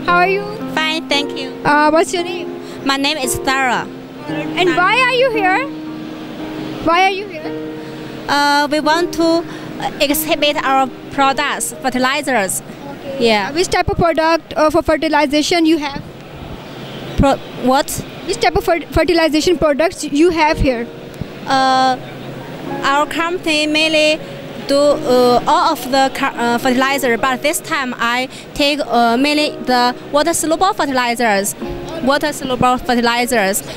How are you? Fine, thank you. What's your name? My name is Sitara. And why are you here? Why are you here? We want to exhibit our products, fertilizers. Okay. Yeah. Which type of product for fertilization you have? What? Which type of fertilization products you have here? Our company mainly do all of the fertilizer, but this time I take mainly the water soluble fertilizers.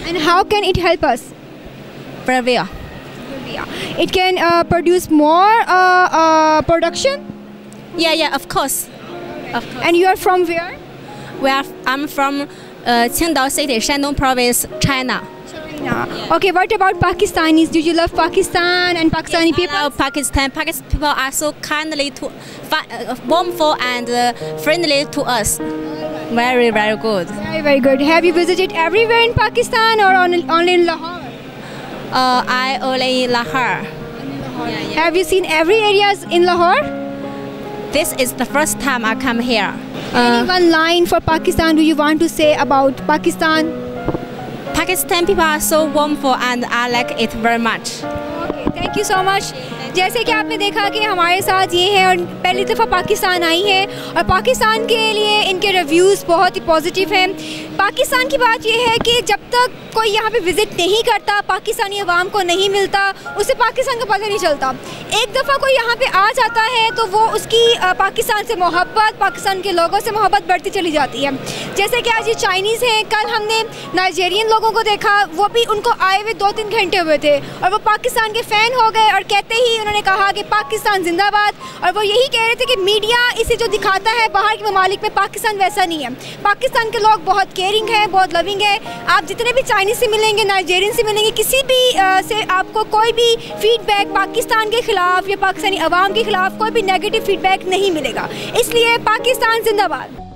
And how can it help us? Very well. It can produce more production? Yeah, of course. And you are from where? I'm from Qingdao City, Shandong Province, China. Yeah. Okay, what about Pakistanis? Do you love Pakistan and Pakistani people? I love Pakistan. Pakistani people are so kindly warmful and friendly to us. Very, very good. Very, very good. Have you visited everywhere in Pakistan or only in Lahore? I only in Lahore. Yeah. Have you seen every areas in Lahore? This is the first time I come here. Any one line for Pakistan do you want to say about Pakistan? Pakistan people are so warmful and I like it very much. Okay, thank you so much. जैसे कि आपने देखा कि हमारे साथ ये है और पहली दफ़ा पाकिस्तान आई है और पाकिस्तान के लिए इनके रिव्यूज़ बहुत ही पॉजिटिव हैं। पाकिस्तान की बात ये है कि जब तक कोई यहाँ पे विज़िट नहीं करता, पाकिस्तानी अवाम को नहीं मिलता, उसे पाकिस्तान का पता नहीं चलता। एक दफ़ा कोई यहाँ पे आ जाता है तो वो उसकी पाकिस्तान से मोहब्बत, पाकिस्तान के लोगों से मोहब्बत बढ़ती चली जाती है। जैसे कि आज ये चाइनीज़ हैं, कल हमने नाइजीरियन लोगों को देखा, वो भी उनको आए हुए 2-3 घंटे हुए थे और वो पाकिस्तान के फ़ैन हो गए और कहते ही उन्होंने कहा कि पाकिस्तान जिंदाबाद। और वो यही कह रहे थे कि मीडिया इसे जो दिखाता है बाहर के ममालिक में, पाकिस्तान वैसा नहीं है। पाकिस्तान के लोग बहुत केयरिंग हैं, बहुत लविंग है। आप जितने भी चाइनीज़ से मिलेंगे, नाइजीरियन से मिलेंगे, किसी भी से आपको कोई भी फीडबैक पाकिस्तान के ख़िलाफ़ या पाकिस्तानी अवाम के ख़िलाफ़ कोई भी नेगेटिव फीडबैक नहीं मिलेगा। इसलिए पाकिस्तान जिंदाबाद।